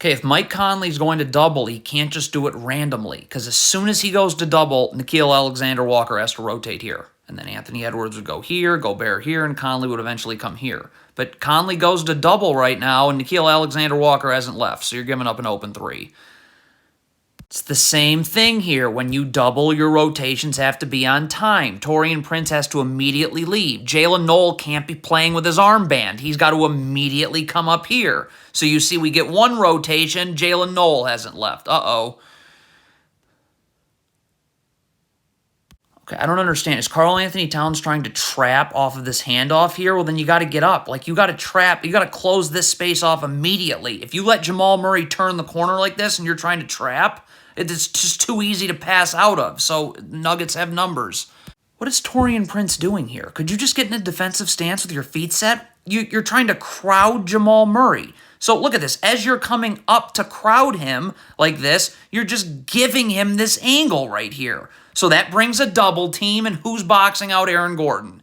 Okay, if Mike Conley's going to double, he can't just do it randomly, because as soon as he goes to double, Nickeil Alexander-Walker has to rotate here. And then Anthony Edwards would go here, Gobert here, and Conley would eventually come here. But Conley goes to double right now, and Nickeil Alexander-Walker hasn't left, so you're giving up an open three. It's the same thing here. When you double, your rotations have to be on time. Taurean Prince has to immediately leave. Jalen Noel can't be playing with his armband. He's got to immediately come up here. So you see we get one rotation. Jalen Noel hasn't left. Uh-oh. Okay, I don't understand. Is Karl Anthony Towns trying to trap off of this handoff here? Well, then you got to get up. Like, you got to trap. You got to close this space off immediately. If you let Jamal Murray turn the corner like this and you're trying to trap, it's just too easy to pass out of. So Nuggets have numbers. What is Taurean Prince doing here? Could you just get in a defensive stance with your feet set? You're trying to crowd Jamal Murray. So look at this. As you're coming up to crowd him like this, you're just giving him this angle right here. So that brings a double team, and who's boxing out Aaron Gordon?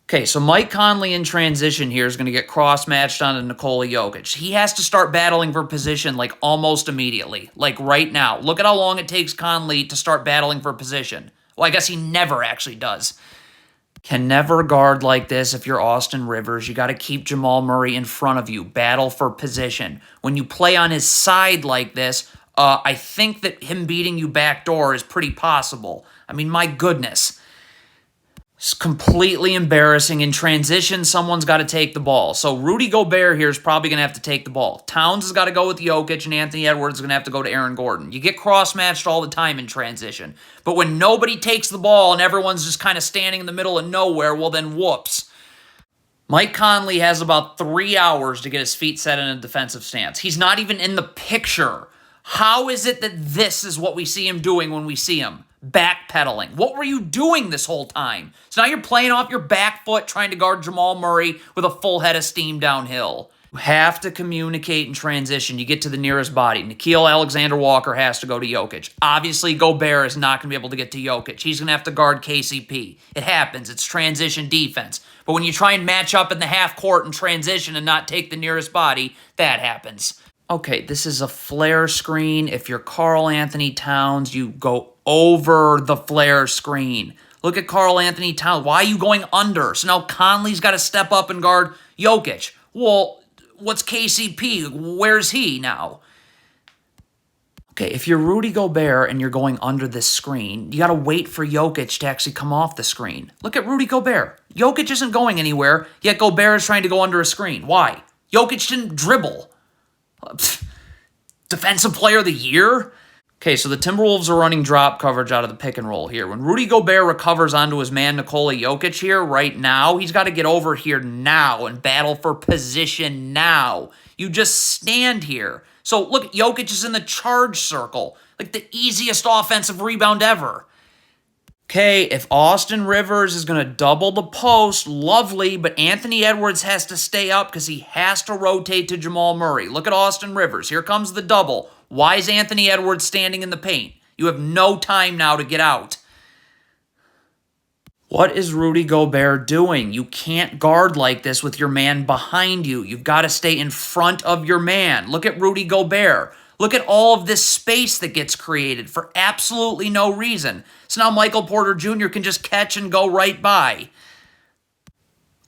Okay, so Mike Conley in transition here is going to get cross-matched onto Nikola Jokic. He has to start battling for position like almost immediately, like right now. Look at how long it takes Conley to start battling for position. Well, I guess he never actually does. Can never guard like this if you're Austin Rivers. You got to keep Jamal Murray in front of you. Battle for position. When you play on his side like this, I think that him beating you backdoor is pretty possible. I mean, my goodness. It's completely embarrassing. In transition, someone's got to take the ball. So Rudy Gobert here is probably going to have to take the ball. Towns has got to go with Jokic, and Anthony Edwards is going to have to go to Aaron Gordon. You get cross-matched all the time in transition. But when nobody takes the ball and everyone's just kind of standing in the middle of nowhere, well then whoops. Mike Conley has about 3 hours to get his feet set in a defensive stance. He's not even in the picture. How is it that this is what we see him doing when we see him? Backpedaling. What were you doing this whole time? So now you're playing off your back foot trying to guard Jamal Murray with a full head of steam downhill. You have to communicate in transition. You get to the nearest body. Nickeil Alexander-Walker has to go to Jokic. Obviously, Gobert is not going to be able to get to Jokic. He's going to have to guard KCP. It happens. It's transition defense. But when you try and match up in the half court in transition and not take the nearest body, that happens. Okay, this is a flare screen. If you're Karl Anthony Towns, you go over the flare screen. Look at Karl Anthony Towns. Why are you going under? So now Conley's got to step up and guard Jokic. Well, what's KCP? Where's he now? Okay, if you're Rudy Gobert and you're going under this screen, you got to wait for Jokic to actually come off the screen. Look at Rudy Gobert. Jokic isn't going anywhere, yet Gobert is trying to go under a screen. Why? Jokic didn't dribble. Defensive Player of the Year? Okay, so the Timberwolves are running drop coverage out of the pick and roll here. When Rudy Gobert recovers onto his man Nikola Jokic here right now, he's got to get over here now and battle for position now. You just stand here. So look, Jokic is in the charge circle, like the easiest offensive rebound ever. Okay, if Austin Rivers is going to double the post, lovely, but Anthony Edwards has to stay up because he has to rotate to Jamal Murray. Look at Austin Rivers. Here comes the double. Why is Anthony Edwards standing in the paint? You have no time now to get out. What is Rudy Gobert doing? You can't guard like this with your man behind you. You've got to stay in front of your man. Look at Rudy Gobert. Look at all of this space that gets created for absolutely no reason. So now Michael Porter Jr. can just catch and go right by.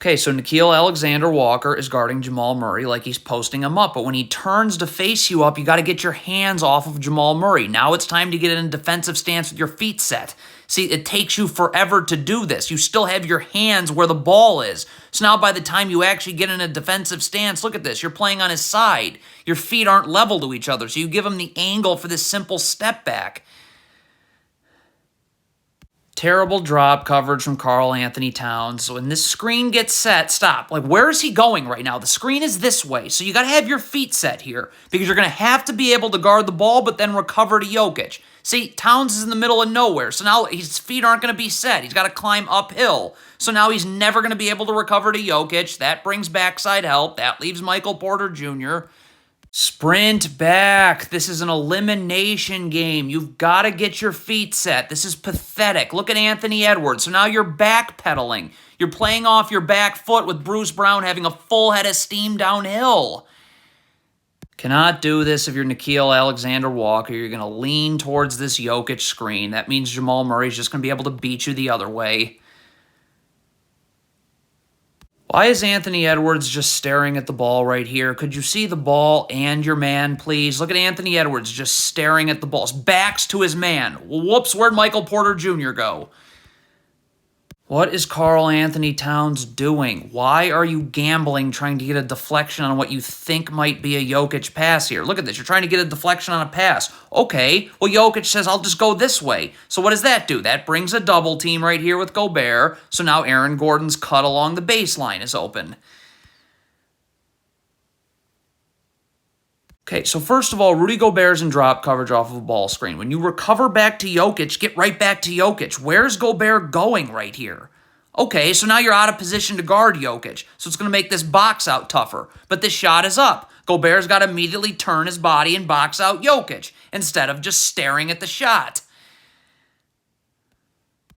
Okay, so Nickeil Alexander-Walker is guarding Jamal Murray like he's posting him up. But when he turns to face you up, you got to get your hands off of Jamal Murray. Now it's time to get in a defensive stance with your feet set. See, it takes you forever to do this. You still have your hands where the ball is. So now by the time you actually get in a defensive stance, look at this. You're playing on his side. Your feet aren't level to each other, so you give him the angle for this simple step back. Terrible drop coverage from Karl Anthony Towns. So when this screen gets set, stop. Like, where is he going right now? The screen is this way, so you got to have your feet set here because you're going to have to be able to guard the ball but then recover to Jokic. See, Towns is in the middle of nowhere, so now his feet aren't going to be set. He's got to climb uphill. So now he's never going to be able to recover to Jokic. That brings backside help. That leaves Michael Porter Jr. Sprint back. This is an elimination game. You've got to get your feet set. This is pathetic. Look at Anthony Edwards. So now you're backpedaling. You're playing off your back foot with Bruce Brown having a full head of steam downhill. Cannot do this if you're Nickeil Alexander-Walker. You're going to lean towards this Jokic screen. That means Jamal Murray's just going to be able to beat you the other way. Why is Anthony Edwards just staring at the ball right here? Could you see the ball and your man, please? Look at Anthony Edwards just staring at the ball. His back's to his man. Whoops, where'd Michael Porter Jr. go? What is Karl Anthony Towns doing? Why are you gambling trying to get a deflection on what you think might be a Jokic pass here? Look at this. You're trying to get a deflection on a pass. Okay, well, Jokic says, I'll just go this way. So what does that do? That brings a double team right here with Gobert. So now Aaron Gordon's cut along the baseline is open. Okay, so first of all, Rudy Gobert's in drop coverage off of a ball screen. When you recover back to Jokic, get right back to Jokic. Where's Gobert going right here? Okay, so now you're out of position to guard Jokic, so it's going to make this box out tougher. But this shot is up. Gobert's got to immediately turn his body and box out Jokic instead of just staring at the shot.